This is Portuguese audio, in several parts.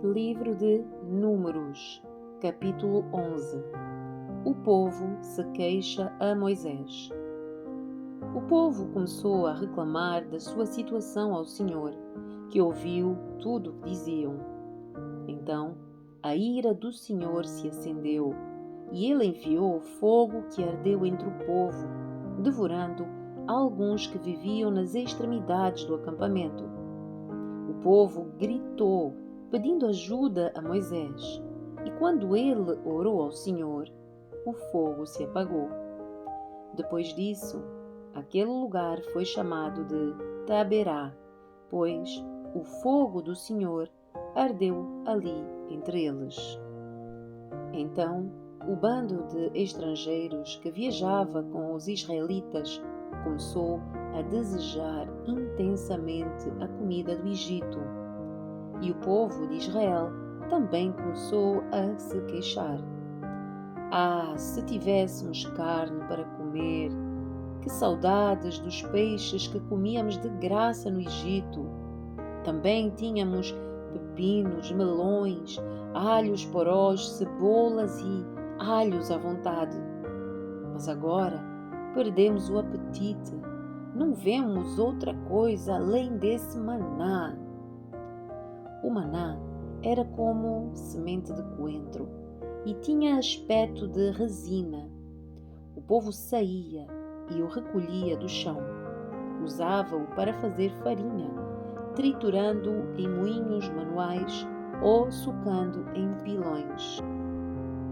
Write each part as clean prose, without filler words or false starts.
Livro de Números, capítulo 11. O povo se queixa a Moisés. O povo começou a reclamar da sua situação ao Senhor, que ouviu tudo o que diziam. Então, a ira do Senhor se acendeu, e ele enviou fogo que ardeu entre o povo, devorando alguns que viviam nas extremidades do acampamento. O povo gritou, pedindo ajuda a Moisés, e quando ele orou ao Senhor, o fogo se apagou. Depois disso, aquele lugar foi chamado de Taberá, pois o fogo do Senhor ardeu ali entre eles. Então, o bando de estrangeiros que viajava com os israelitas começou a desejar intensamente a comida do Egito. E o povo de Israel também começou a se queixar. Ah, se tivéssemos carne para comer! Que saudades dos peixes que comíamos de graça no Egito! Também tínhamos pepinos, melões, alhos porós, cebolas e alhos à vontade. Mas agora perdemos o apetite. Não vemos outra coisa além desse maná. O maná era como semente de coentro e tinha aspecto de resina. O povo saía e o recolhia do chão. Usava-o para fazer farinha, triturando-o em moinhos manuais ou socando em pilões.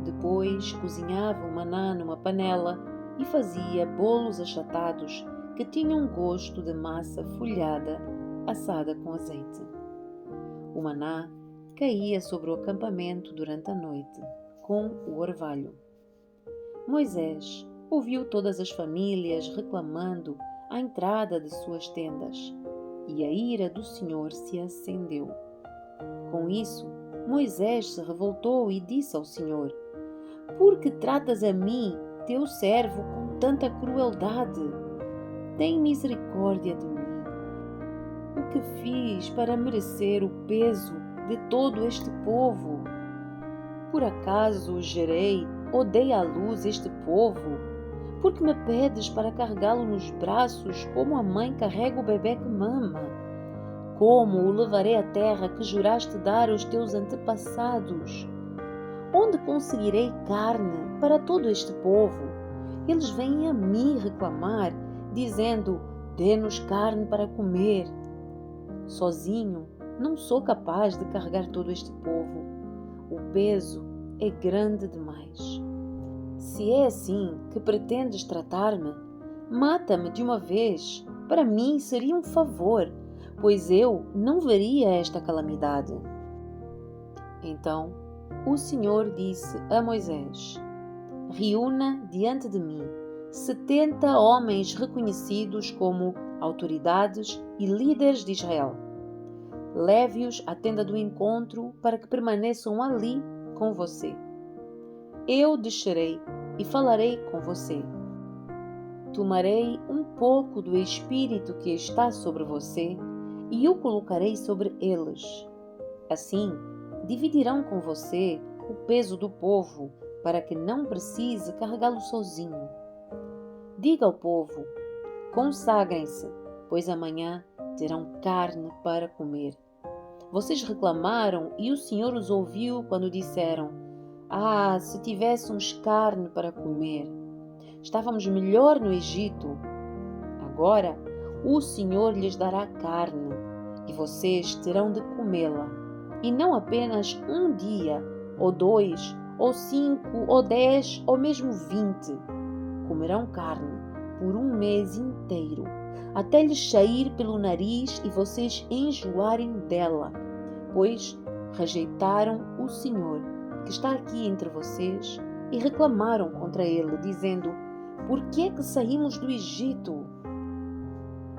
Depois cozinhava o maná numa panela e fazia bolos achatados que tinham gosto de massa folhada assada com azeite. O maná caía sobre o acampamento durante a noite, com o orvalho. Moisés ouviu todas as famílias reclamando à entrada de suas tendas, e a ira do Senhor se acendeu. Com isso, Moisés se revoltou e disse ao Senhor: Por que tratas a mim, teu servo, com tanta crueldade? Tem misericórdia de mim. O que fiz para merecer o peso de todo este povo? Por acaso gerei ou dei à luz este povo? Porque me pedes para carregá-lo nos braços como a mãe carrega o bebê que mama? Como o levarei à terra que juraste dar aos teus antepassados? Onde conseguirei carne para todo este povo? Eles vêm a mim reclamar, dizendo: Dê-nos carne para comer. Sozinho, não sou capaz de carregar todo este povo. O peso é grande demais. Se é assim que pretendes tratar-me, mata-me de uma vez. Para mim seria um favor, pois eu não veria esta calamidade. Então o Senhor disse a Moisés: Reúna diante de mim 70 homens reconhecidos como autoridades e líderes de Israel. Leve-os à tenda do encontro para que permaneçam ali com você. Eu descerei e falarei com você. Tomarei um pouco do Espírito que está sobre você e o colocarei sobre eles. Assim, dividirão com você o peso do povo para que não precise carregá-lo sozinho. Diga ao povo: consagrem-se, pois amanhã terão carne para comer. Vocês reclamaram e o Senhor os ouviu quando disseram: Ah, se tivéssemos carne para comer! Estávamos melhor no Egito. Agora o Senhor lhes dará carne e vocês terão de comê-la. E não apenas um dia, ou 2, ou 5, ou 10, ou mesmo 20. Comerão carne por um mês inteiro, até lhes sair pelo nariz e vocês enjoarem dela, pois rejeitaram o Senhor, que está aqui entre vocês, e reclamaram contra ele, dizendo: Por que é que saímos do Egito?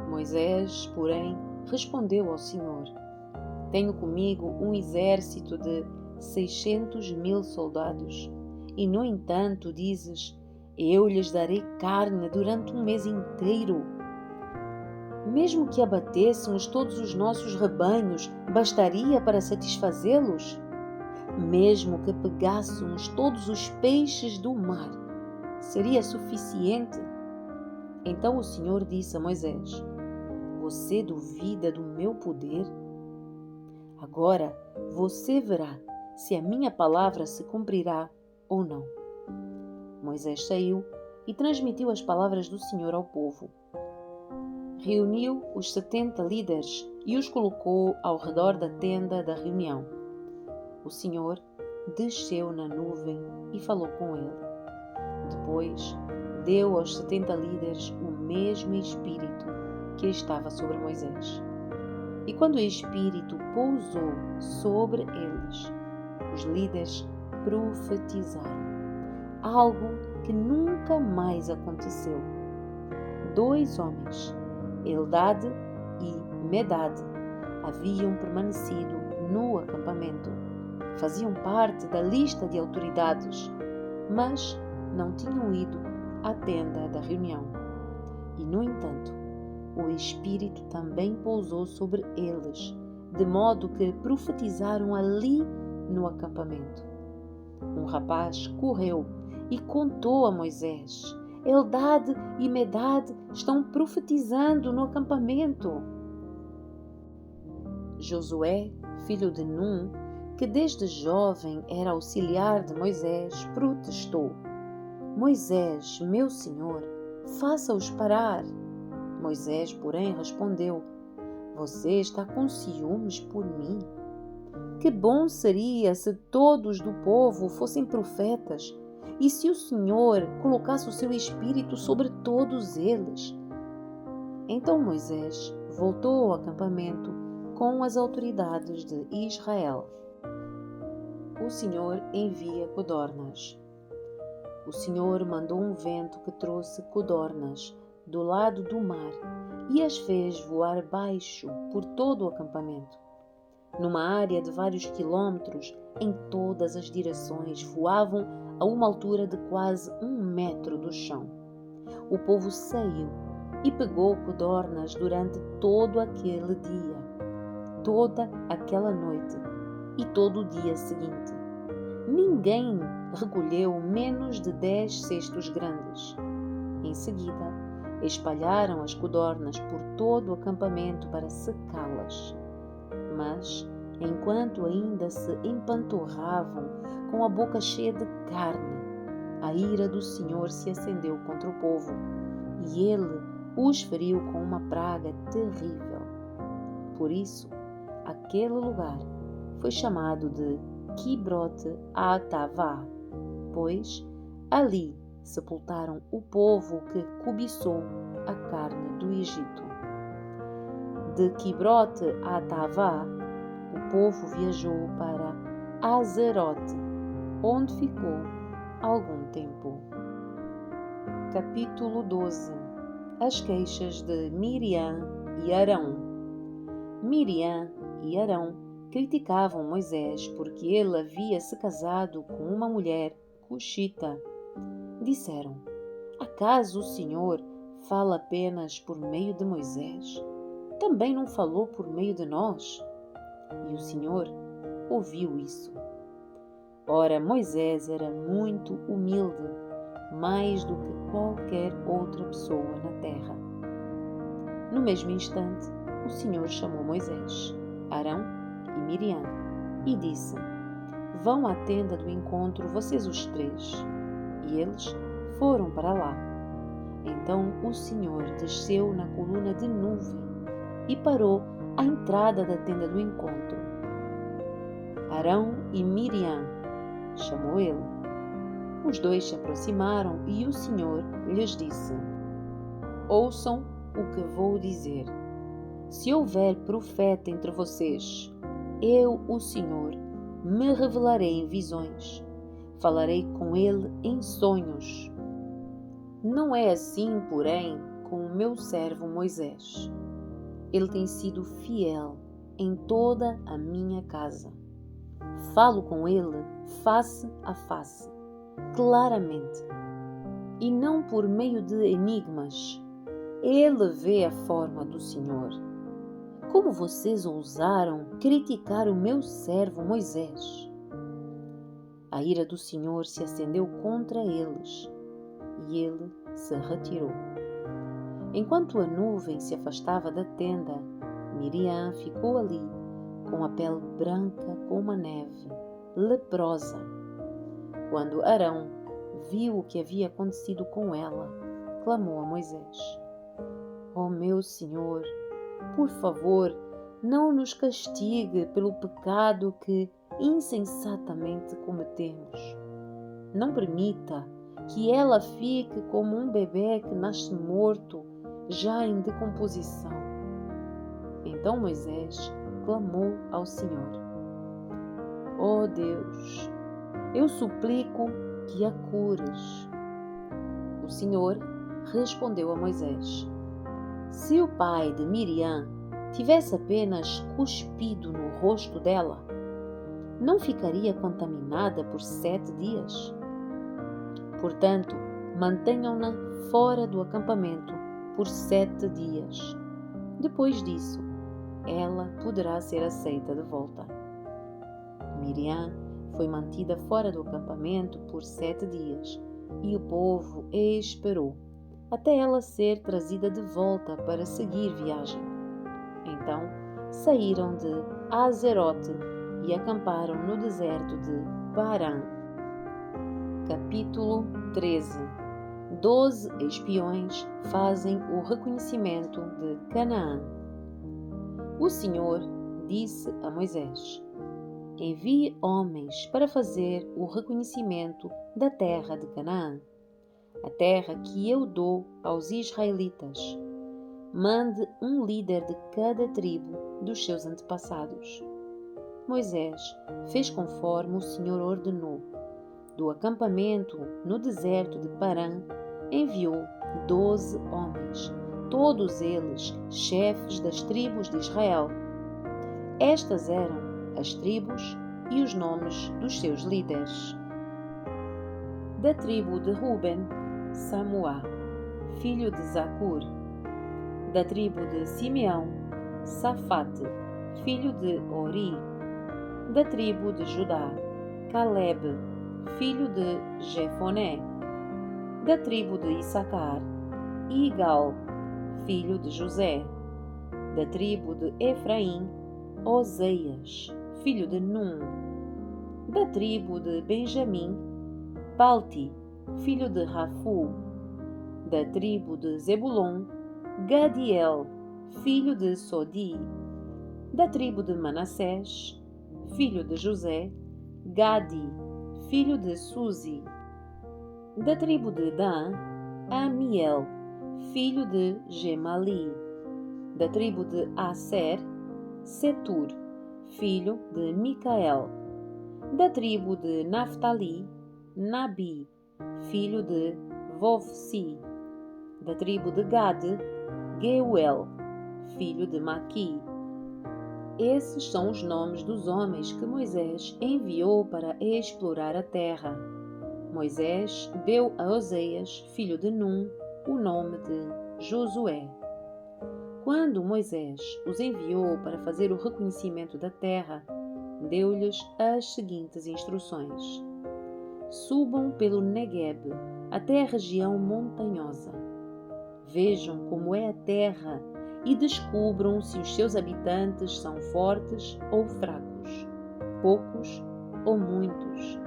Moisés, porém, respondeu ao Senhor: Tenho comigo um exército de 600.000 soldados, e no entanto dizes: Eu lhes darei carne durante um mês inteiro. Mesmo que abatêssemos todos os nossos rebanhos, bastaria para satisfazê-los? Mesmo que pegássemos todos os peixes do mar, seria suficiente? Então o Senhor disse a Moisés: Você duvida do meu poder? Agora você verá se a minha palavra se cumprirá ou não. Moisés saiu e transmitiu as palavras do Senhor ao povo. Reuniu os 70 líderes e os colocou ao redor da tenda da reunião. O Senhor desceu na nuvem e falou com ele. Depois, deu aos 70 líderes o mesmo Espírito que estava sobre Moisés. E quando o Espírito pousou sobre eles, os líderes profetizaram, algo que nunca mais aconteceu. 2 homens, Eldad e Medad, haviam permanecido no acampamento. Faziam parte da lista de autoridades, mas não tinham ido à tenda da reunião. E, no entanto, o Espírito também pousou sobre eles, de modo que profetizaram ali no acampamento. Um rapaz correu e contou a Moisés: Eldad e Medad estão profetizando no acampamento. Josué, filho de Num, que desde jovem era auxiliar de Moisés, protestou: Moisés, meu senhor, faça-os parar. Moisés, porém, respondeu: Você está com ciúmes por mim? Que bom seria se todos do povo fossem profetas, e se o Senhor colocasse o seu espírito sobre todos eles. Então Moisés voltou ao acampamento com as autoridades de Israel. O Senhor envia codornas. O Senhor mandou um vento que trouxe codornas do lado do mar e as fez voar baixo por todo o acampamento. Numa área de vários quilômetros, em todas as direções, voavam a uma altura de quase 1 metro do chão. O povo saiu e pegou codornas durante todo aquele dia, toda aquela noite e todo o dia seguinte. Ninguém recolheu menos de 10 cestos grandes. Em seguida, espalharam as codornas por todo o acampamento para secá-las. Mas, enquanto ainda se empanturravam com a boca cheia de carne, a ira do Senhor se acendeu contra o povo, e ele os feriu com uma praga terrível. Por isso, aquele lugar foi chamado de Kibroth Hattaavah, pois ali sepultaram o povo que cobiçou a carne do Egito. De Kibroth Hattaavah, o povo viajou para Hazerote, onde ficou algum tempo. Capítulo 12. As queixas de Miriam e Arão. Miriam e Arão criticavam Moisés porque ele havia se casado com uma mulher cuxita. Disseram: Acaso o Senhor fala apenas por meio de Moisés? Também não falou por meio de nós? E o Senhor ouviu isso. Ora, Moisés era muito humilde, mais do que qualquer outra pessoa na terra. No mesmo instante, o Senhor chamou Moisés, Arão e Miriam e disse: Vão à tenda do encontro, vocês os 3. E eles foram para lá. Então o Senhor desceu na coluna de nuvem e parou à entrada da tenda do encontro. Arão e Miriam, chamou ele. Os 2 se aproximaram e o Senhor lhes disse: Ouçam o que vou dizer. Se houver profeta entre vocês, eu, o Senhor, me revelarei em visões. Falarei com ele em sonhos. Não é assim, porém, com o meu servo Moisés. Ele tem sido fiel em toda a minha casa. Falo com ele face a face, claramente, e não por meio de enigmas. Ele vê a forma do Senhor. Como vocês ousaram criticar o meu servo Moisés? A ira do Senhor se acendeu contra eles e ele se retirou. Enquanto a nuvem se afastava da tenda, Miriam ficou ali com a pele branca como a neve, leprosa. Quando Arão viu o que havia acontecido com ela, clamou a Moisés: "Ó meu Senhor, por favor, não nos castigue pelo pecado que insensatamente cometemos. Não permita que ela fique como um bebê que nasce morto, já em decomposição." Então Moisés clamou ao Senhor: "Ó Deus, eu suplico que a cures." O Senhor respondeu a Moisés: "Se o pai de Miriam tivesse apenas cuspido no rosto dela, não ficaria contaminada por 7 dias? Portanto, mantenham-na fora do acampamento por 7 dias. Depois disso, ela poderá ser aceita de volta." Miriam foi mantida fora do acampamento por 7 dias e o povo esperou até ela ser trazida de volta para seguir viagem. Então saíram de Azerote e acamparam no deserto de Parã. Capítulo 13. 12 espiões fazem o reconhecimento de Canaã. O Senhor disse a Moisés: "Envie homens para fazer o reconhecimento da terra de Canaã, a terra que eu dou aos israelitas. Mande um líder de cada tribo dos seus antepassados." Moisés fez conforme o Senhor ordenou. Do acampamento no deserto de Parã, enviou 12 homens, todos eles chefes das tribos de Israel. Estas eram as tribos e os nomes dos seus líderes. Da tribo de Ruben, Samuá, filho de Zacur. Da tribo de Simeão, Safate, filho de Ori. Da tribo de Judá, Caleb, filho de Jefoné. Da tribo de Issacar, Igal, filho de José. Da tribo de Efraim, Oseias, filho de Num. Da tribo de Benjamim, Palti, filho de Rafu. Da tribo de Zebulon, Gadiel, filho de Sodi. Da tribo de Manassés, filho de José, Gadi, filho de Suzi. Da tribo de Dan, Amiel, filho de Gemali. Da tribo de Aser, Setur, filho de Micael. Da tribo de Naftali, Nabi, filho de Vovsi. Da tribo de Gade, Geuel, filho de Maqui. Esses são os nomes dos homens que Moisés enviou para explorar a terra. Moisés deu a Oseias, filho de Num, o nome de Josué. Quando Moisés os enviou para fazer o reconhecimento da terra, deu-lhes as seguintes instruções: subam pelo Negueb até a região montanhosa. Vejam como é a terra e descubram se os seus habitantes são fortes ou fracos, poucos ou muitos.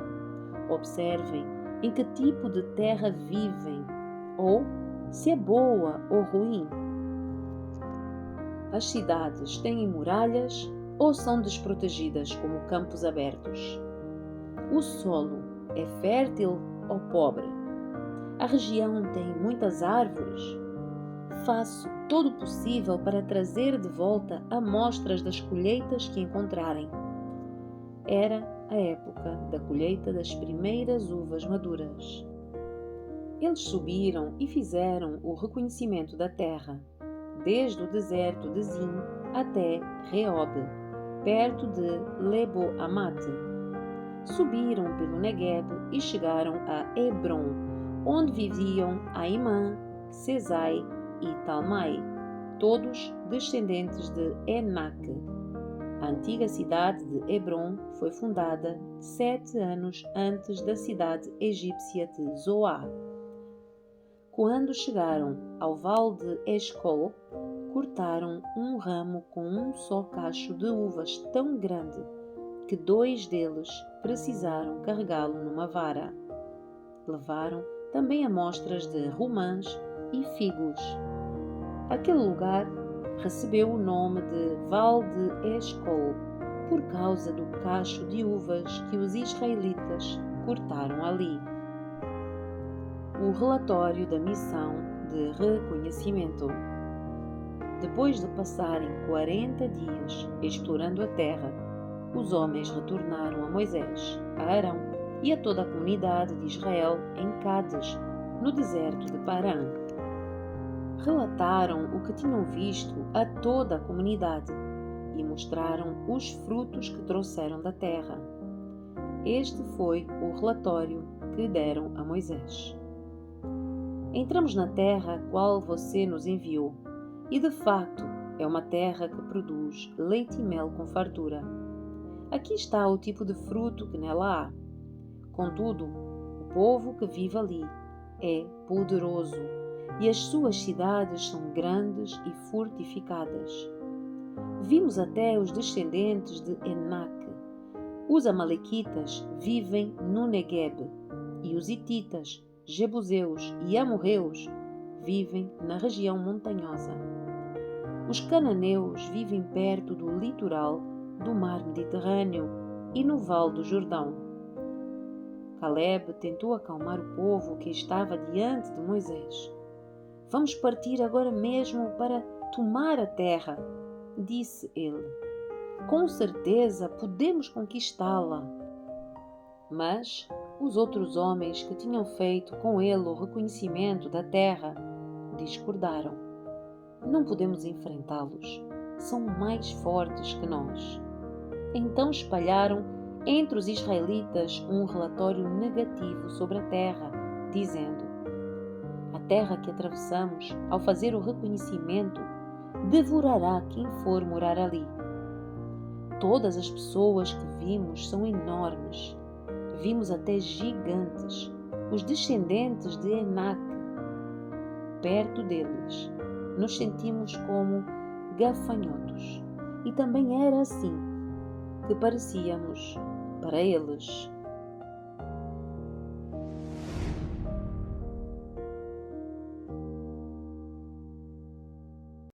Observem em que tipo de terra vivem ou se é boa ou ruim. As cidades têm muralhas ou são desprotegidas como campos abertos? O solo é fértil ou pobre? A região tem muitas árvores? Faço todo o possível para trazer de volta amostras das colheitas que encontrarem. Era a época da colheita das primeiras uvas maduras. Eles subiram e fizeram o reconhecimento da terra, desde o deserto de Zin até Reob, perto de Lebo-Amate. Subiram pelo Negueb e chegaram a Hebron, onde viviam Aimã, Sesai, e Talmai, todos descendentes de Enaque. A antiga cidade de Hebron foi fundada 7 anos antes da cidade egípcia de Zoar. Quando chegaram ao vale de Escol, cortaram um ramo com um só cacho de uvas tão grande que 2 deles precisaram carregá-lo numa vara. Levaram também amostras de romãs e figos. Aquele lugar recebeu o nome de Vale de Escol por causa do cacho de uvas que os israelitas cortaram ali. O relatório da missão de reconhecimento. Depois de passarem 40 dias explorando a terra, os homens retornaram a Moisés, a Arão e a toda a comunidade de Israel em Cádiz, no deserto de Parã. Relataram o que tinham visto a toda a comunidade e mostraram os frutos que trouxeram da terra. Este foi o relatório que deram a Moisés. Entramos na terra a qual você nos enviou, e de facto é uma terra que produz leite e mel com fartura. Aqui está o tipo de fruto que nela há. Contudo, o povo que vive ali é poderoso, e as suas cidades são grandes e fortificadas. Vimos até os descendentes de Enaque. Os amalequitas vivem no Negueb, e os hititas, jebuseus e amorreus vivem na região montanhosa. Os cananeus vivem perto do litoral do mar Mediterrâneo e no Vale do Jordão. Caleb tentou acalmar o povo que estava diante de Moisés. Vamos partir agora mesmo para tomar a terra, disse ele. Com certeza podemos conquistá-la. Mas os outros homens que tinham feito com ele o reconhecimento da terra discordaram. Não podemos enfrentá-los. São mais fortes que nós. Então espalharam entre os israelitas um relatório negativo sobre a terra, dizendo: a terra que atravessamos ao fazer o reconhecimento devorará quem for morar ali. Todas as pessoas que vimos são enormes. Vimos até gigantes, os descendentes de Enaque. Perto deles, nos sentimos como gafanhotos. E também era assim que parecíamos para eles.